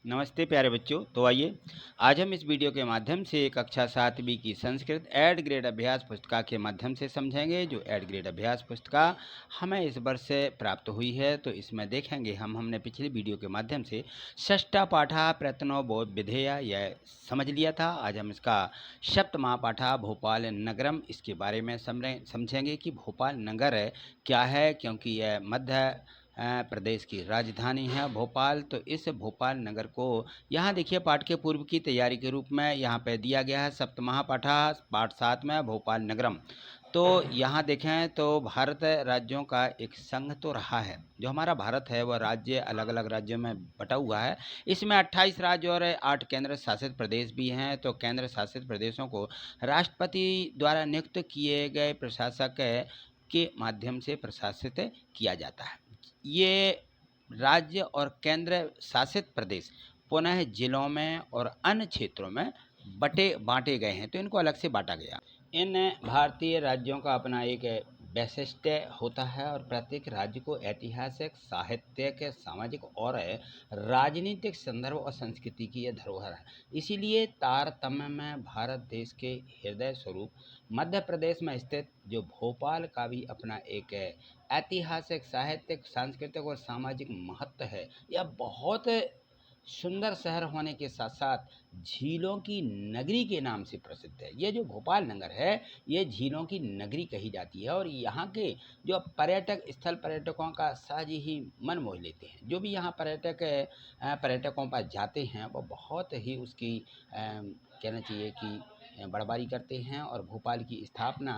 नमस्ते प्यारे बच्चों। तो आइए आज हम इस वीडियो के माध्यम से कक्षा 7वीं की संस्कृत एड ग्रेड अभ्यास पुस्तिका के माध्यम से समझेंगे। जो एड ग्रेड अभ्यास पुस्तिका हमें इस वर्ष से प्राप्त हुई है, तो इसमें देखेंगे हमने पिछली वीडियो के माध्यम से षष्ठा पाठा प्रयत्नो बोध विधेया यह समझ लिया था। आज हम इसका सप्तमा पाठा भोपाल नगरम इसके बारे में समझेंगे कि भोपाल नगर क्या है, क्योंकि यह मध्य प्रदेश की राजधानी है भोपाल। तो इस भोपाल नगर को यहाँ देखिए पाठ के पूर्व की तैयारी के रूप में यहाँ पे दिया गया है सप्तमः पाठा पाठ 7 में भोपाल नगरम। तो यहाँ देखें तो भारत राज्यों का एक संघ तो रहा है। जो हमारा भारत है वह राज्य अलग अलग राज्यों में बटा हुआ है। इसमें 28 राज्य और 8 केंद्र शासित प्रदेश भी हैं। तो केंद्र शासित प्रदेशों को राष्ट्रपति द्वारा नियुक्त किए गए प्रशासक के माध्यम से प्रशासित किया जाता है। ये राज्य और केंद्र शासित प्रदेश पुनः जिलों में और अन्य क्षेत्रों में बांटे गए हैं, तो इनको अलग से बांटा गया। इन भारतीय राज्यों का अपना एक वैशिष्ट्य होता है और प्रत्येक राज्य को ऐतिहासिक, साहित्यिक, सामाजिक और राजनीतिक संदर्भ और संस्कृति की यह धरोहर है। इसीलिए तारतम्य में भारत देश के हृदय स्वरूप मध्य प्रदेश में स्थित जो भोपाल का भी अपना एक ऐतिहासिक, साहित्यिक, सांस्कृतिक और सामाजिक महत्व है। यह बहुत सुंदर शहर होने के साथ साथ झीलों की नगरी के नाम से प्रसिद्ध है। ये जो भोपाल नगर है ये झीलों की नगरी कही जाती है और यहाँ के जो पर्यटक स्थल पर्यटकों का सहज ही मन मोह लेते हैं। जो भी यहाँ पर्यटकों पर जाते हैं वो बहुत ही उसकी कहना चाहिए कि बड़बारी करते हैं। और भोपाल की स्थापना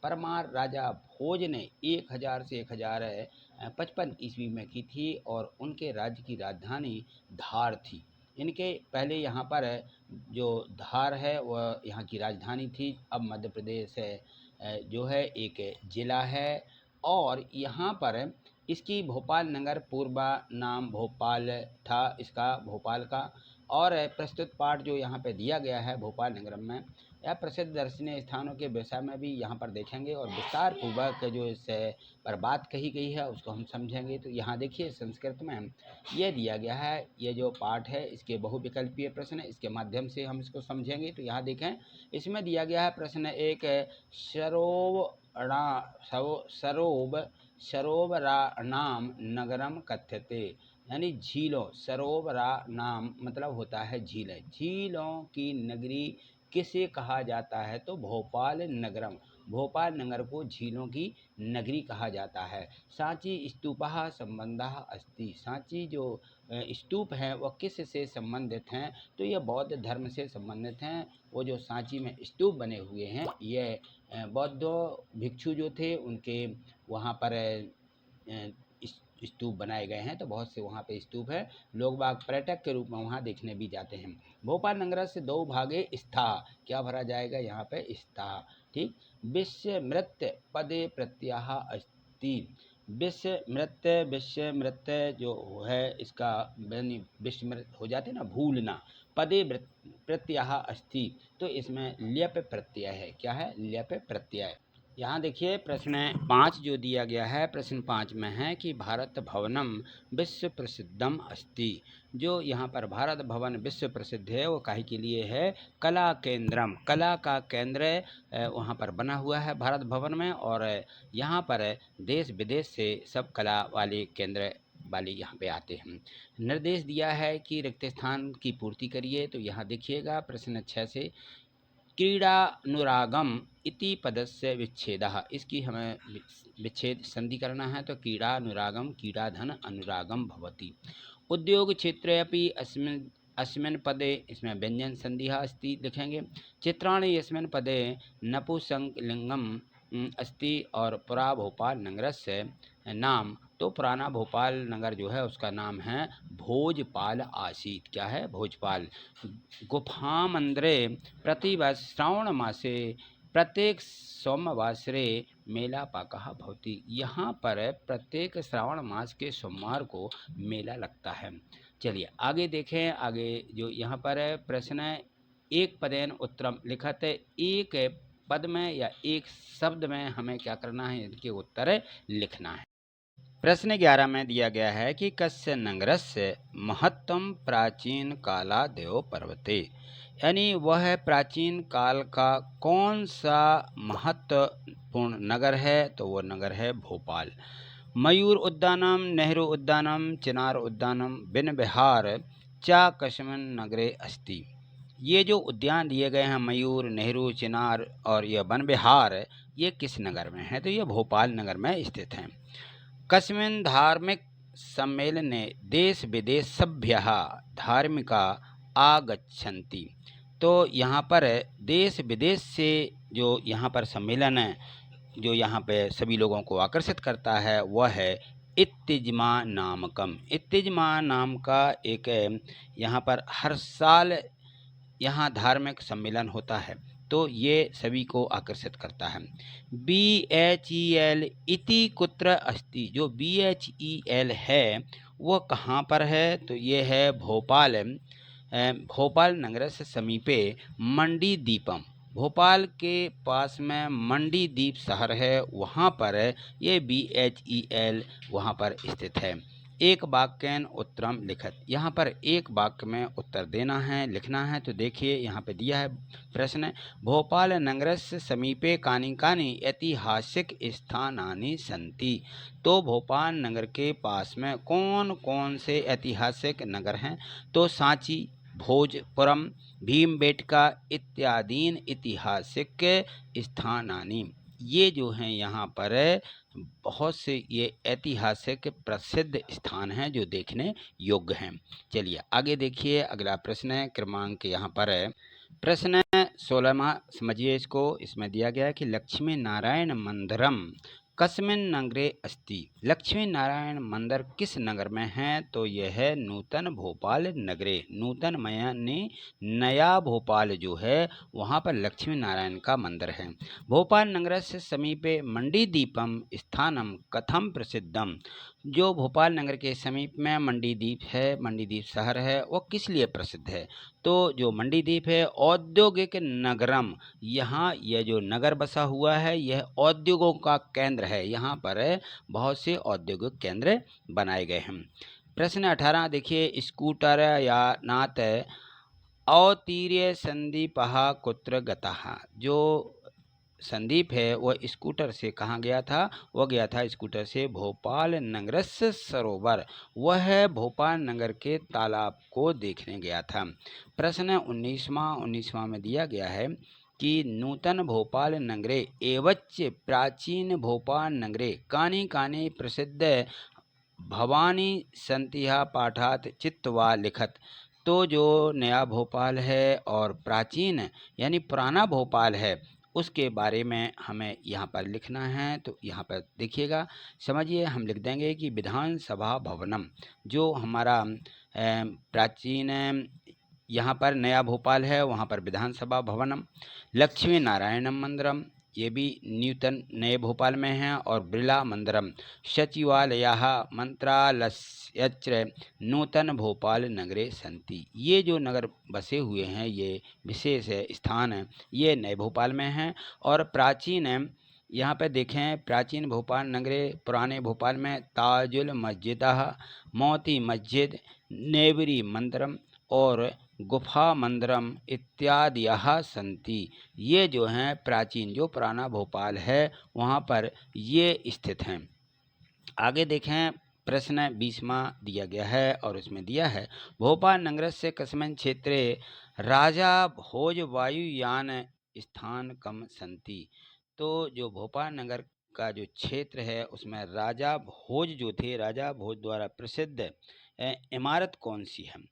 परमार राजा भोज ने 1000 से 1055 ईस्वी में की थी और उनके राज्य की राजधानी धार थी। इनके पहले यहाँ पर जो धार है वह यहाँ की राजधानी थी। अब मध्य प्रदेश जो है एक ज़िला है और यहाँ पर इसकी भोपाल नगर पूर्वा नाम भोपाल था इसका भोपाल का। और प्रस्तुत पाठ जो यहाँ पे दिया गया है भोपाल नगर में यह प्रसिद्ध दर्शनीय स्थानों के विषय में भी यहाँ पर देखेंगे और विस्तार पूर्वक जो इस पर बात कही गई है उसको हम समझेंगे। तो यहाँ देखिए संस्कृत में ये दिया गया है, ये जो पाठ है इसके बहुविकल्पीय प्रश्न है, इसके माध्यम से हम इसको समझेंगे। तो यहाँ देखें इसमें दिया गया है प्रश्न एक सरोवराणाम नगरम कथ्यते, यानी झीलों, सरोवरा नाम मतलब होता है झीलें, झीलों की नगरी किसे कहा जाता है? तो भोपाल नगरम, भोपाल नगर को झीलों की नगरी कहा जाता है। सांची स्तूपः संबंधः अस्ति, सांची जो स्तूप हैं वह किस से संबंधित हैं? तो ये बौद्ध धर्म से संबंधित हैं। वो जो सांची में स्तूप बने हुए हैं ये बौद्ध भिक्षु जो थे उनके वहाँ पर स्तूप बनाए गए हैं। तो बहुत से वहाँ पे स्तूप है, लोग बाग पर्यटक के रूप में वहाँ देखने भी जाते हैं। भोपाल नगर से 2 भागे स्था, क्या भरा जाएगा यहाँ पे? स्था, ठीक। विश्व पदे प्रत्याह अस्ति, विश्व मृत्य जो है इसका विश्व हो जाते ना भूलना, पदे प्रत्याह अस्ति, तो इसमें ल्यप प्रत्यय है। क्या है? ल्यप प्रत्यय। यहाँ देखिए प्रश्न 5 जो दिया गया है, प्रश्न 5 में है कि भारत भवनम विश्व प्रसिद्धम अस्ति। जो यहाँ पर भारत भवन विश्व प्रसिद्ध है वो काहे के लिए है? कला केंद्रम, कला का केंद्र वहाँ पर बना हुआ है भारत भवन में। और यहाँ पर देश विदेश से सब कला वाले केंद्र वाले यहाँ पे आते हैं। निर्देश दिया है कि रिक्त स्थान की पूर्ति करिए। तो यहाँ देखिएगा प्रश्न 6 से क्रीडानुरागम इति पदस्य विच्छेदः, इसकी हमें विच्छेद संधि करना है। तो क्रीडानुरागम क्रीडाधन अनुरागम भवति। उद्योग क्षेत्रे अपि अस्मिन् पदे, इसमें व्यंजन संधि अस्ति लिखेंगे। चित्राणि यस्मिन् पदे नपुंसकलिंगम अस्ति और पुरा भोपाल नगरस्य नाम, तो पुराना भोपाल नगर जो है उसका नाम है भोजपाल आसीत। क्या है? भोजपाल। गुफा मंदिरे प्रतिवर्ष श्रावण मासे प्रत्येक सोमवासरे मेला पाकः भवति, यहाँ पर प्रत्येक श्रावण मास के सोमवार को मेला लगता है। चलिए आगे देखें। आगे जो यहाँ पर प्रश्न एक पदेन उत्तरम लिखत है, एक पद में या एक शब्द में हमें क्या करना है? इनके उत्तर लिखना है। प्रश्न 11 में दिया गया है कि कस्य नगरस्य महत्तम प्राचीन कालादेव पर्वते, यानी वह प्राचीन काल का कौन सा महत्वपूर्ण नगर है, तो वो नगर है भोपाल। मयूर उद्यानम, नेहरू उद्यानम, चिनार उद्यानम, बिन विहार चा कस्मिन् नगरे अस्ति। ये जो उद्यान दिए गए हैं मयूर, नेहरू, चिनार और यह वन विहार, ये किस नगर में है, तो ये भोपाल नगर में स्थित हैं। कस्मिन् धार्मिक सम्मेलने देश विदेश सभ्यः धार्मिका आगच्छन्ति। तो यहाँ पर देश विदेश से जो यहाँ पर सम्मेलन है, जो यहाँ पे सभी लोगों को आकर्षित करता है, वह है इत्तिजमा नामकम। इत्तिजमा नाम का एक यहाँ पर हर साल यहाँ धार्मिक सम्मेलन होता है, तो ये सभी को आकर्षित करता है। BHEL इति कुत्र अस्ति, जो BHEL है वो कहाँ पर है, तो ये है भोपाल, भोपाल नगर से समीपे मंडी दीपम, भोपाल के पास में मंडी द्वीप शहर है, वहाँ पर ये BHEL वहाँ पर स्थित है। एक वाक्यन उत्तरम लिखत, यहाँ पर एक वाक्य में उत्तर देना है, लिखना है। तो देखिए यहाँ पे दिया है प्रश्न, भोपाल नगरस्य समीपे कानि कानि ऐतिहासिक स्थानानि सन्ति। तो भोपाल नगर के पास में कौन कौन से ऐतिहासिक नगर हैं, तो सांची, भोजपुरम, भीमबेटका इत्यादीन ऐतिहासिक स्थानानि, ये जो हैं यहाँ पर बहुत से ये ऐतिहासिक प्रसिद्ध स्थान हैं जो देखने योग्य हैं। चलिए आगे देखिए, अगला प्रश्न है क्रमांक यहाँ पर है प्रश्न 16वां, समझिए इसको। इसमें दिया गया है कि लक्ष्मी नारायण मंदिरम कस्मिन् नगरे अस्ति। लक्ष्मी नारायण मंदिर किस नगर में है, तो यह है नूतन भोपाल नगरे। नूतन यानी नया भोपाल जो है वहाँ पर लक्ष्मी नारायण का मंदिर है। भोपाल नगर से समीपे मंडी दीपम स्थानम कथम प्रसिद्धम, जो भोपाल नगर के समीप में मंडी द्वीप है, मंडी द्वीप शहर है, वो किस लिए प्रसिद्ध है, तो जो मंडी द्वीप है औद्योगिक नगरम, यहाँ यह जो नगर बसा हुआ है यह औद्योगों का केंद्र है, यहाँ पर बहुत से औद्योगिक केंद्र बनाए गए हैं। प्रश्न 18 देखिए, स्कूटर या नात अवतीर्य संदीपहा कुत्र गतः, जो संदीप है वह स्कूटर से कहाँ गया था, वह गया था स्कूटर से भोपाल नगरस्य सरोवर, वह भोपाल नगर के तालाब को देखने गया था। प्रश्न 19वां में दिया गया है कि नूतन भोपाल नगरे एवच प्राचीन भोपाल नगरे कानि कानि प्रसिद्ध भवानी संतिहा पाठात चित्वा लिखत। तो जो नया भोपाल है और प्राचीन यानी पुराना भोपाल है उसके बारे में हमें यहाँ पर लिखना है। तो यहाँ पर देखिएगा, समझिए, हम लिख देंगे कि विधानसभा भवनम, जो हमारा प्राचीन यहाँ पर नया भोपाल है वहाँ पर विधानसभा भवनम, लक्ष्मी नारायणम मंदिरम, ये भी न्यूतन नए भोपाल में हैं, और बिरला मंदिरम, सचिवालयः मंत्रालयश्च नूतन भोपाल नगरे संति। ये जो नगर बसे हुए हैं, ये विशेष स्थान है, ये नए भोपाल में हैं। और प्राचीन यहाँ पे देखें, प्राचीन भोपाल नगरे पुराने भोपाल में ताजुल मस्जिदः, मोती मस्जिद, नेवरी मंदिरम और गुफा मंदिरम इत्यादयः सन्ति। ये जो हैं प्राचीन जो पुराना भोपाल है वहाँ पर ये स्थित हैं। आगे देखें, प्रश्न 20वां दिया गया है और उसमें दिया है भोपाल नगर से कस्मिन् क्षेत्रे राजा भोज वायुयान स्थान कम संति। तो जो भोपाल नगर का जो क्षेत्र है उसमें राजा भोज जो थे, राजा भोज द्वारा प्रसिद्ध इमारत कौन सी है,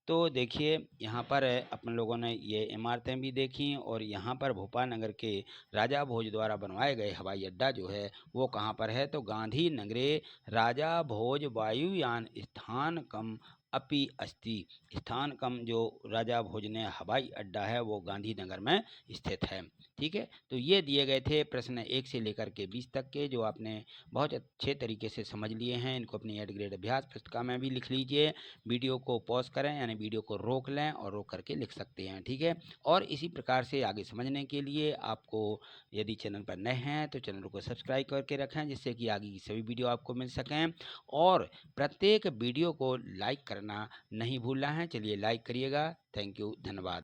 तो देखिए यहाँ पर अपन लोगों ने ये इमारतें भी देखी, और यहाँ पर भोपाल नगर के राजा भोज द्वारा बनवाए गए हवाई अड्डा जो है वो कहाँ पर है, तो गांधी नगरे राजा भोज वायुयान स्थान कम अपि अस्ति। स्थानकम जो राजा भोजने हवाई अड्डा है वो गांधीनगर में स्थित है। ठीक है, तो ये दिए गए थे प्रश्न 1 से लेकर के 20 तक के, जो आपने बहुत अच्छे तरीके से समझ लिए हैं। इनको अपनी एड ग्रेड अभ्यास पुस्तिका में भी लिख लीजिए। वीडियो को पॉज करें, यानी वीडियो को रोक लें और रोक करके लिख सकते हैं। ठीक है, और इसी प्रकार से आगे समझने के लिए आपको, यदि चैनल पर नए हैं तो चैनल को सब्सक्राइब करके रखें, जिससे कि आगे की सभी वीडियो आपको मिल सकें। और प्रत्येक वीडियो को लाइक करना नहीं भूलना है। चलिए लाइक करिएगा। थैंक यू, धन्यवाद।